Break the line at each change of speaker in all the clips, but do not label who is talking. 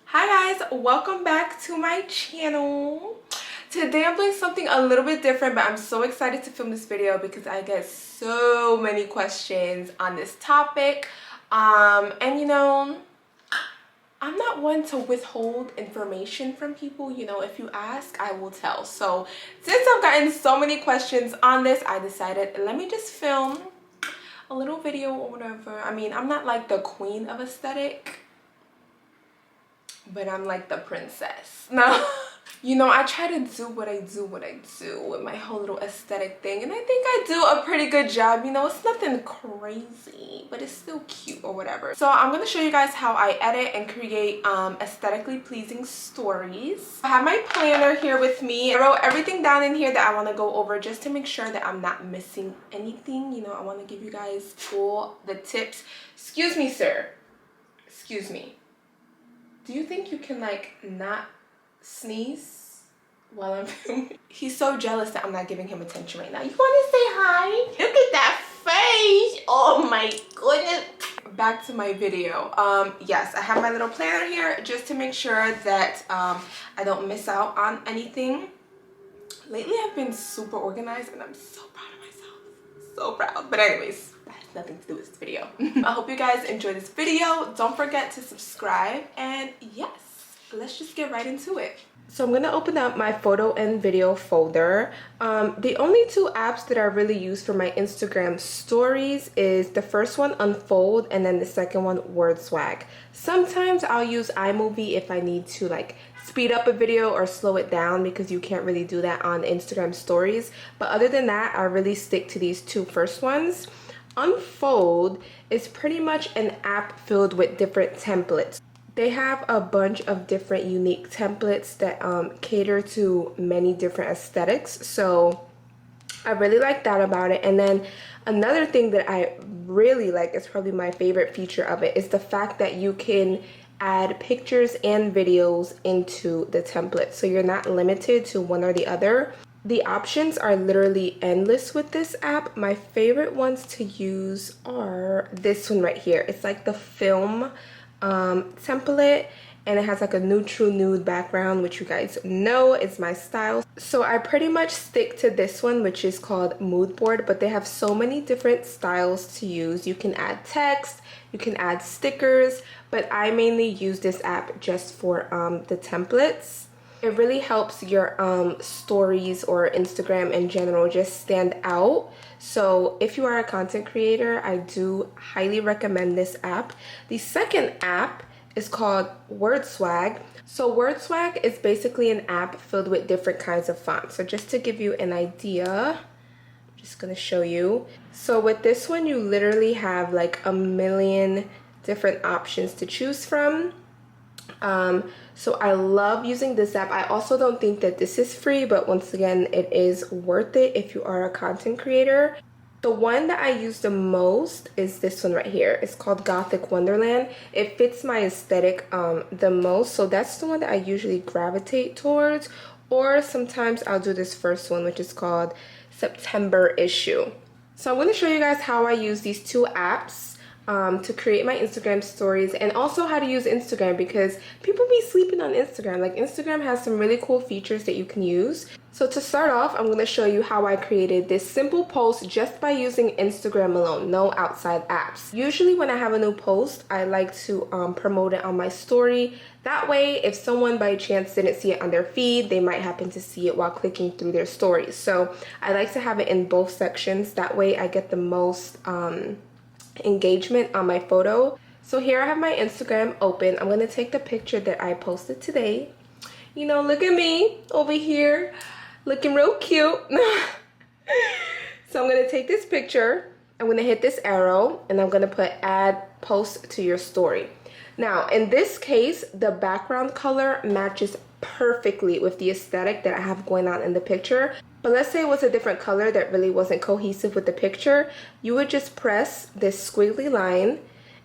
Hi guys, welcome back to my channel. Today I'm doing something a little bit different, but I'm so excited to film this video because I get so many questions on this topic. And you know, I'm not one to withhold information from people. You know, if you ask, I will tell. So since I've gotten so many questions on this, I decided let me just film a little video or whatever. I mean, I'm not like the queen of aesthetic, but I'm like the princess. No. You know, I try to do what I do with my whole little aesthetic thing, and I think I do a pretty good job. You know, it's nothing crazy, but it's still cute or whatever. So I'm gonna show you guys how I edit and create aesthetically pleasing stories. I have my planner here with me. I wrote everything down in here that I want to go over just to make sure that I'm not missing anything. You know, I want to give you guys all the tips. Excuse me, sir. Excuse me. Do you think you can like not sneeze while I'm filming? He's so jealous that I'm not giving him attention right now. You want to say hi? Look at that face. Oh my goodness. Back to my video. Yes, I have my little planner here just to make sure that I don't miss out on anything. Lately I've been super organized and I'm so proud of myself. So proud. But anyways, nothing to do with this video. I hope you guys enjoy this video. Don't forget to subscribe, and yes, let's just get right into it. So I'm gonna open up my photo and video folder. The only two apps that I really use for my Instagram stories is the first one, Unfold, and then the second one, WordSwag. Sometimes I'll use iMovie if I need to like speed up a video or slow it down, because you can't really do that on Instagram stories. But other than that, I really stick to these two first ones. Unfold is pretty much an app filled with different templates. They have a bunch of different unique templates that cater to many different aesthetics. So I really like that about it. And then another thing that I really like, is probably my favorite feature of it, is the fact that you can add pictures and videos into the template. So you're not limited to one or the other. The options are literally endless with this app. My favorite ones to use are this one right here. It's like the film template, and it has like a neutral nude background, which you guys know is my style. So I pretty much stick to this one, which is called Mood Board, but they have so many different styles to use. You can add text, you can add stickers, but I mainly use this app just for the templates. It really helps your stories or Instagram in general just stand out. So if you are a content creator, I do highly recommend this app. The second app is called WordSwag. So WordSwag is basically an app filled with different kinds of fonts. So just to give you an idea, I'm just gonna show you. So with this one, you literally have like a million different options to choose from. So I love using this app. I also don't think that this is free, but once again, it is worth it if you are a content creator. The one that I use the most is this one right here. It's called Gothic Wonderland. It fits my aesthetic the most, so that's the one that I usually gravitate towards. Or sometimes I'll do this first one, which is called September Issue. So I'm going to show you guys how I use these two apps to create my Instagram stories, and also how to use Instagram, because people be sleeping on Instagram. Like, Instagram has some really cool features that you can use. So to start off, I'm going to show you how I created this simple post just by using Instagram alone, no outside apps. Usually when I have a new post, I like to promote it on my story. That way, if someone by chance didn't see it on their feed, they might happen to see it while clicking through their stories. So I like to have it in both sections. That way I get the most engagement on my photo. So here I have my Instagram open. I'm gonna take the picture that I posted today. You know, look at me over here looking real cute. So I'm gonna take this picture, I'm gonna hit this arrow, and I'm gonna put add post to your story. Now in this case, the background color matches perfectly with the aesthetic that I have going on in the picture. But let's say it was a different color that really wasn't cohesive with the picture. You would just press this squiggly line,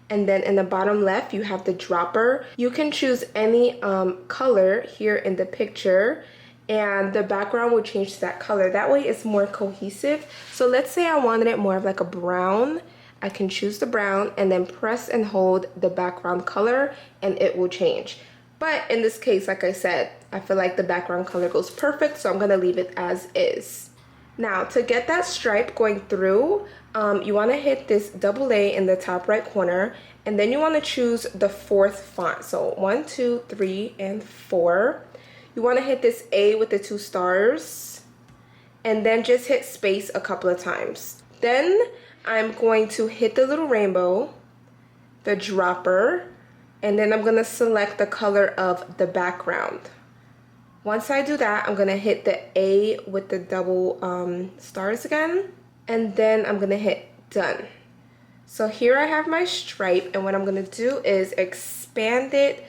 and then in the bottom left you have the dropper. You can choose any color here in the picture, and the background will change to that color. That way it's more cohesive. So let's say I wanted it more of like a brown. I can choose the brown and then press and hold the background color and it will change. But in this case, like I said, I feel like the background color goes perfect, so I'm gonna leave it as is. Now, to get that stripe going through, you wanna hit this double A in the top right corner, and then you wanna choose the 4th font. So 1, 2, 3, and 4. You wanna hit this A with the 2 stars, and then just hit space a couple of times. Then I'm going to hit the little rainbow, the dropper, and then I'm gonna select the color of the background. Once I do that, I'm gonna hit the A with the double stars again, and then I'm gonna hit done. So here I have my stripe, and what I'm gonna do is expand it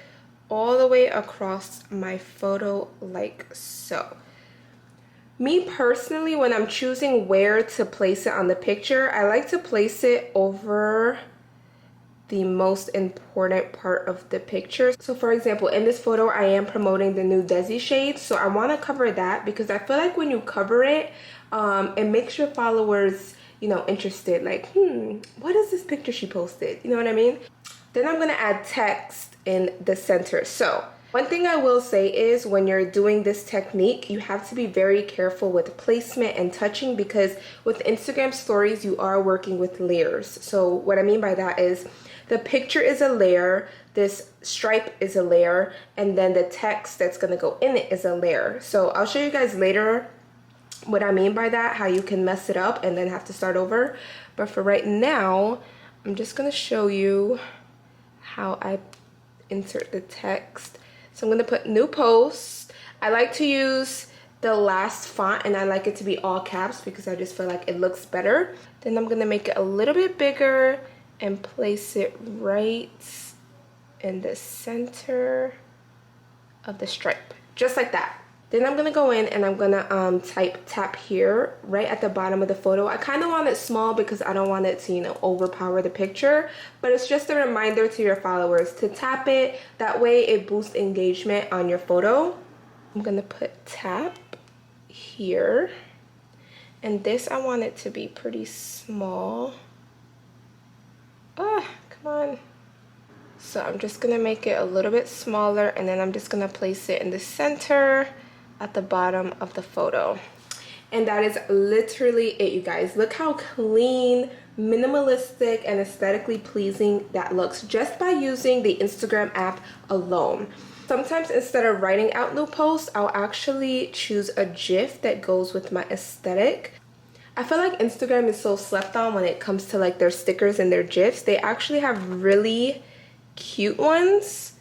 all the way across my photo like so. Me personally, when I'm choosing where to place it on the picture, I like to place it over the most important part of the picture. So for example, in this photo, I am promoting the new Desi shade. So I want to cover that because I feel like when you cover it, it makes your followers, you know, interested. Like, what is this picture she posted? You know what I mean? Then I'm going to add text in the center. So one thing I will say is when you're doing this technique, you have to be very careful with placement and touching because with Instagram stories, you are working with layers. So what I mean by that is the picture is a layer, this stripe is a layer, and then the text that's gonna go in it is a layer. So I'll show you guys later what I mean by that, how you can mess it up and then have to start over. But for right now, I'm just gonna show you how I insert the text. So I'm gonna put new post. I like to use the last font and I like it to be all caps because I just feel like it looks better. Then I'm gonna make it a little bit bigger and place it right in the center of the stripe, just like that. Then I'm gonna go in and I'm gonna type tap here right at the bottom of the photo. I kind of want it small because I don't want it to, you know, overpower the picture, but it's just a reminder to your followers to tap it. That way it boosts engagement on your photo. I'm gonna put tap here, and this I want it to be pretty small. Come on. So I'm just gonna make it a little bit smaller and then I'm just gonna place it in the center at the bottom of the photo. And that is literally it, you guys. Look how clean, minimalistic, and aesthetically pleasing that looks just by using the Instagram app alone. Sometimes instead of writing out new posts, I'll actually choose a GIF that goes with my aesthetic. I feel like Instagram is so slept on when it comes to like their stickers and their GIFs. They actually have really cute ones.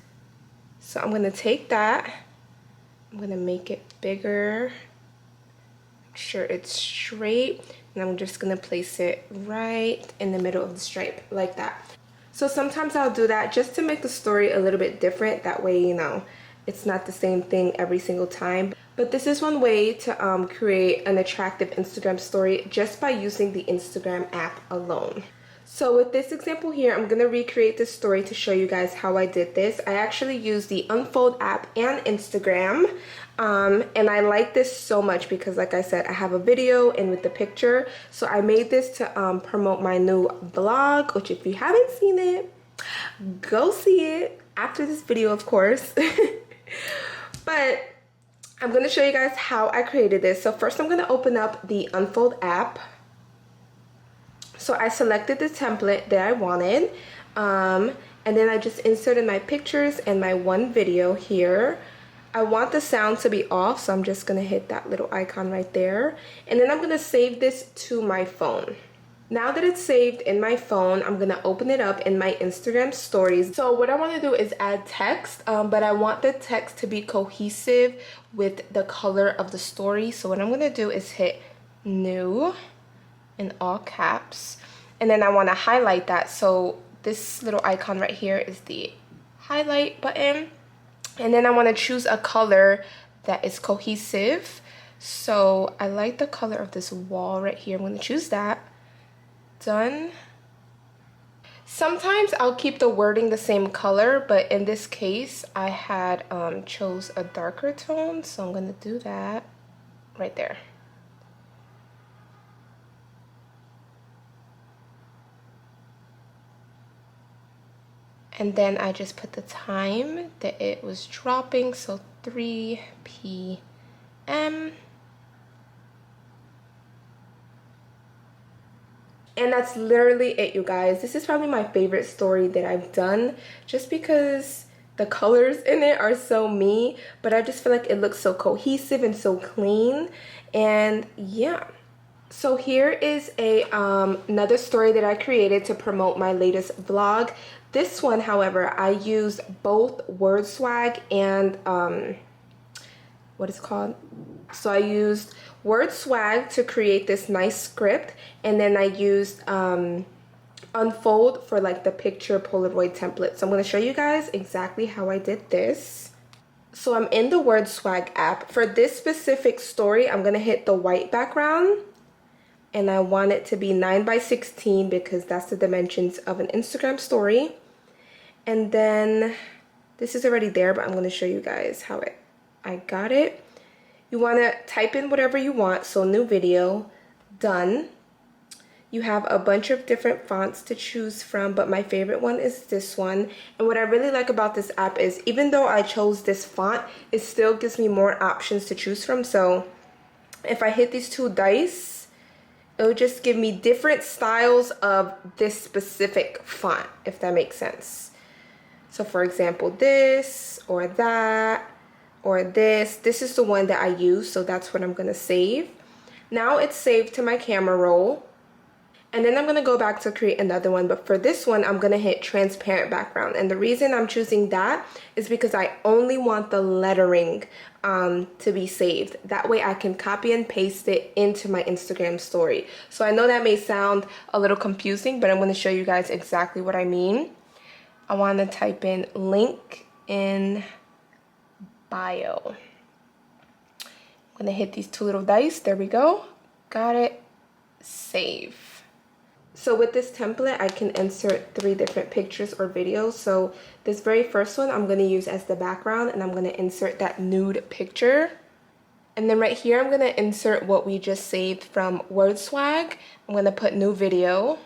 So I'm gonna take that. I'm gonna make it bigger. Make sure it's straight. And I'm just gonna place it right in the middle of the stripe like that. So sometimes I'll do that just to make the story a little bit different. That way, you know, it's not the same thing every single time. But this is one way to create an attractive Instagram story just by using the Instagram app alone. So with this example here, I'm going to recreate this story to show you guys how I did this. I actually used the Unfold app and Instagram. And I like this so much because, like I said, I have a video in with the picture. So I made this to promote my new blog, which if you haven't seen it, go see it after this video, of course. But I'm going to show you guys how I created this. So first I'm going to open up the Unfold app. So I selected the template that I wanted. And then I just inserted my pictures and my one video here. I want the sound to be off, so I'm just going to hit that little icon right there. And then I'm going to save this to my phone. Now that it's saved in my phone, I'm going to open it up in my Instagram stories. So what I want to do is add text, but I want the text to be cohesive with the color of the story. So what I'm going to do is hit new in all caps. And then I want to highlight that. So this little icon right here is the highlight button. And then I want to choose a color that is cohesive. So I like the color of this wall right here. I'm going to choose that. Done. Sometimes I'll keep the wording the same color, but in this case I had chose a darker tone, so I'm gonna do that right there. And then I just put the time that it was dropping, so 3 p.m. And that's literally it, you guys. This is probably my favorite story that I've done, just because the colors in it are so me, but I just feel like it looks so cohesive and so clean. And yeah. So here is a another story that I created to promote my latest vlog. This one, however, I used both word swag and what is it called? So I used word swag to create this nice script, and then I used unfold for like the picture Polaroid template. So I'm going to show you guys exactly how I did this. So I'm in the word swag app. For this specific story, I'm going to hit the white background, and I want it to be 9:16 because that's the dimensions of an Instagram story. And then this is already there, but I'm going to show you guys how I got it. You want to type in whatever you want. So new video, done. You have a bunch of different fonts to choose from, but my favorite one is this one. And what I really like about this app is even though I chose this font, it still gives me more options to choose from. So if I hit these 2 dice, it'll just give me different styles of this specific font, if that makes sense. So for example, this or that or this. This is the one that I use, so that's what I'm gonna save. Now it's saved to my camera roll. And then I'm gonna go back to create another one, but for this one, I'm gonna hit transparent background. And the reason I'm choosing that is because I only want the lettering to be saved. That way I can copy and paste it into my Instagram story. So I know that may sound a little confusing, but I'm gonna show you guys exactly what I mean. I wanna type in link in bio. I'm gonna hit these 2 little dice. There we go. Got it. Save. So with this template, I can insert 3 different pictures or videos. So this very first one I'm gonna use as the background, and I'm gonna insert that nude picture. And then right here, I'm gonna insert what we just saved from WordSwag. I'm gonna put new video.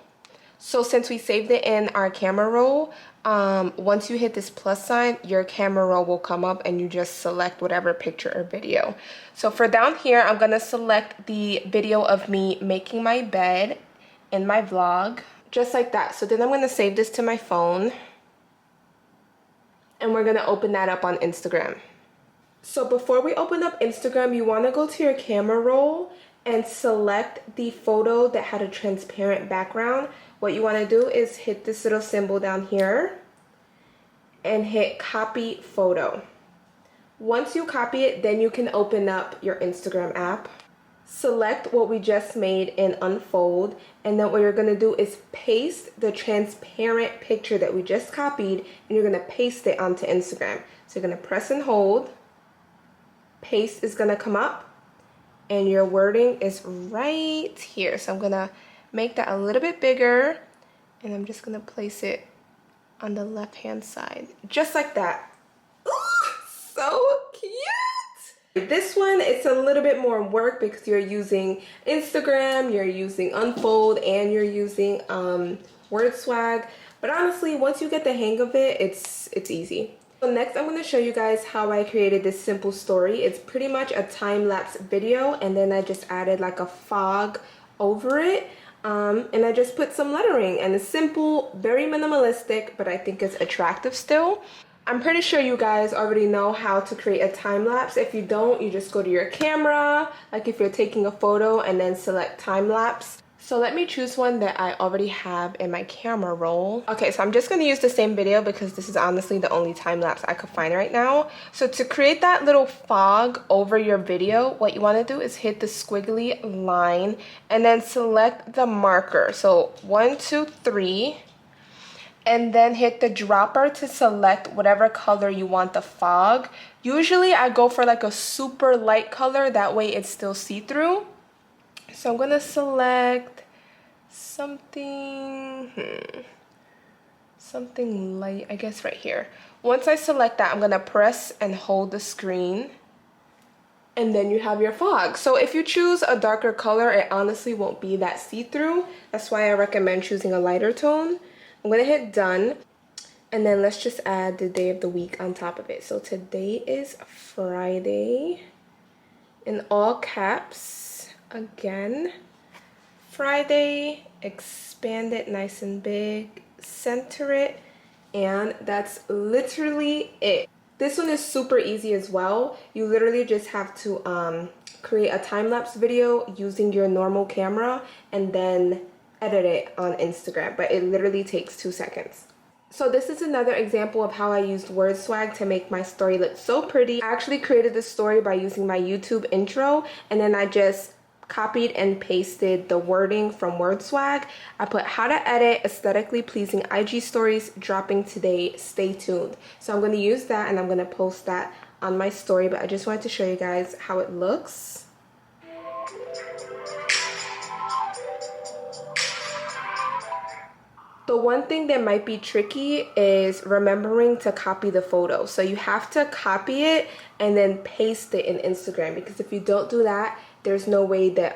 So since we saved it in our camera roll, once you hit this plus sign, your camera roll will come up and you just select whatever picture or video. So for down here, I'm gonna select the video of me making my bed in my vlog, just like that. So then I'm gonna save this to my phone, and we're gonna open that up on Instagram. So before we open up Instagram, you wanna go to your camera roll and select the photo that had a transparent background. What you want to do is hit this little symbol down here and hit copy photo. Once you copy it, then you can open up your Instagram app. Select what we just made and unfold, and then what you're going to do is paste the transparent picture that we just copied, and you're going to paste it onto Instagram. So you're going to press and hold, paste is going to come up, and your wording is right here. So I'm going to make that a little bit bigger, and I'm just gonna place it on the left hand side, just like that. Ooh, so cute. This one, it's a little bit more work because you're using Instagram, you're using Unfold, and you're using WordSwag. But honestly, once you get the hang of it, it's easy. So next, I'm going to show you guys how I created this simple story. It's pretty much a time-lapse video, and then I just added like a fog over it. And I just put some lettering, and it's simple, very minimalistic, but I think it's attractive still. I'm pretty sure you guys already know how to create a time lapse. If you don't, you just go to your camera, like if you're taking a photo, and then select time lapse. So let me choose one that I already have in my camera roll. Okay, so I'm just gonna use the same video because this is honestly the only time lapse I could find right now. So to create that little fog over your video, what you wanna do is hit the squiggly line and then select the marker. So 1, 2, 3, and then hit the dropper to select whatever color you want the fog. Usually I go for like a super light color, that way it's still see-through. So I'm gonna select something light, I guess right here. Once I select that, I'm gonna press and hold the screen, and then you have your fog. So if you choose a darker color, it honestly won't be that see-through. That's why I recommend choosing a lighter tone. I'm gonna hit done. And then let's just add the day of the week on top of it. So today is Friday, in all caps, again, Friday, expand it nice and big, center it, and that's literally it. This one is super easy as well. You literally just have to create a time-lapse video using your normal camera and then edit it on Instagram, but it literally takes 2 seconds. So this is another example of how I used word swag to make my story look so pretty. I actually created this story by using my YouTube intro, and then I just copied and pasted the wording from word swag. I put how to edit aesthetically pleasing IG stories dropping today, stay tuned. So I'm going to use that and I'm going to post that on my story, but I just wanted to show you guys how it looks. The one thing that might be tricky is remembering to copy the photo. So you have to copy it and then paste it in Instagram, because if you don't do that, there's no way that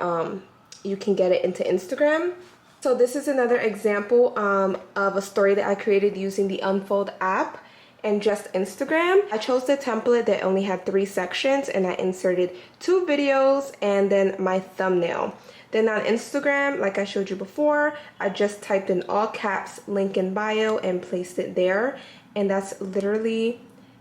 you can get it into Instagram. So this is another example of a story that I created using the Unfold app and just Instagram. I chose the template that only had 3 sections, and I inserted 2 videos and then my thumbnail. Then on Instagram, like I showed you before, I just typed in all caps, link in bio, and placed it there. And that's literally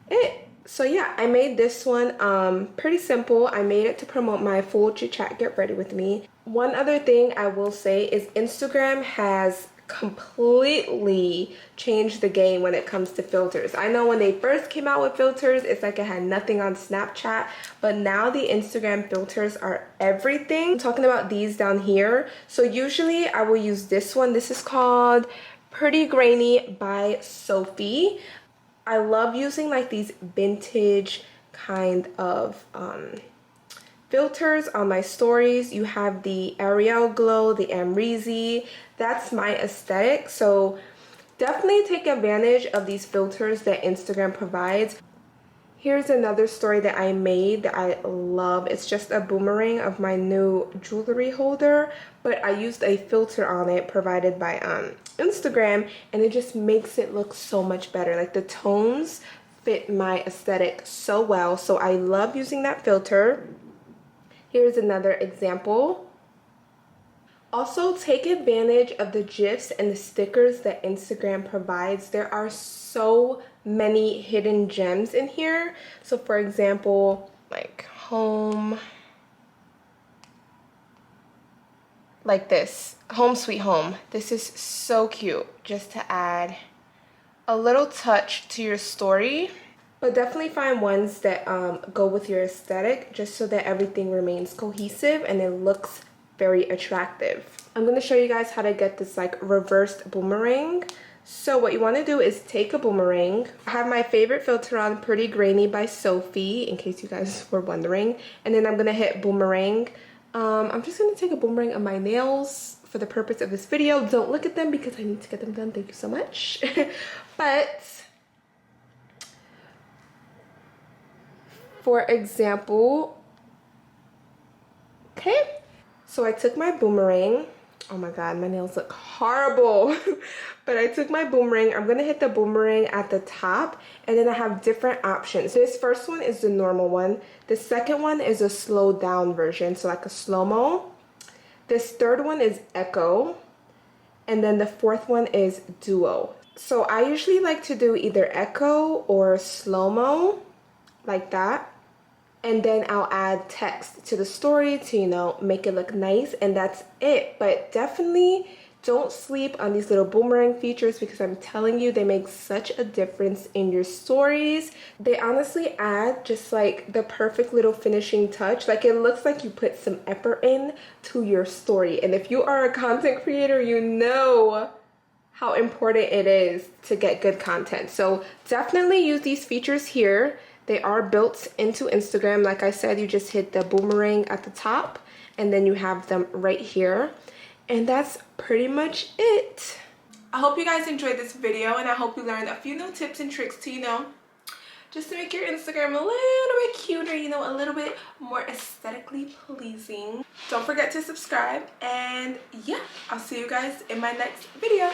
it. So yeah, I made this one pretty simple. I made it to promote my full chit chat get ready with me. One other thing I will say is Instagram has completely changed the game when it comes to filters. I know when they first came out with filters, it's like it had nothing on Snapchat, but now the Instagram filters are everything. I'm talking about these down here. So usually I will use this one. This is called Pretty Grainy by Sophie. I love using like these vintage kind of filters on my stories. You have the Ariel Glow, the Amrezy. That's my aesthetic. So definitely take advantage of these filters that Instagram provides. Here's another story that I made that I love. It's just a boomerang of my new jewelry holder, but I used a filter on it provided by Instagram, and it just makes it look so much better. Like the tones fit my aesthetic so well, so I love using that filter. Here's another example. Also, take advantage of the GIFs and the stickers that Instagram provides. There are so many hidden gems in here. So for example, like home, like this, home sweet home. This is so cute, just to add a little touch to your story. But definitely find ones that go with your aesthetic, just so that everything remains cohesive and it looks very attractive. I'm going to show you guys how to get this like reversed boomerang. So what you want to do is take a boomerang. I have my favorite filter on, Pretty Grainy by Sophie, in case you guys were wondering. And then I'm going to hit boomerang. I'm just going to take a boomerang of my nails for the purpose of this video. Don't look at them because I need to get them done. Thank you so much. But for example, okay, so I took my boomerang. Oh my god, my nails look horrible. But I took my boomerang. I'm gonna hit the boomerang at the top, and then I have different options. This first one is the normal one. The second one is a slowed down version, so like a slow-mo. This third one is echo, and then the fourth one is duo. So I usually like to do either echo or slow-mo, like that. And then I'll add text to the story to, you know, make it look nice, and that's it. But definitely don't sleep on these little boomerang features, because I'm telling you, they make such a difference in your stories. They honestly add just like the perfect little finishing touch. Like it looks like you put some effort in to your story. And if you are a content creator, you know how important it is to get good content. So definitely use these features here. They are built into Instagram. Like I said, you just hit the boomerang at the top, and then you have them right here. And that's pretty much it. I hope you guys enjoyed this video, and I hope you learned a few new tips and tricks to, you know, just to make your Instagram a little bit cuter, you know, a little bit more aesthetically pleasing. Don't forget to subscribe, and yeah, I'll see you guys in my next video.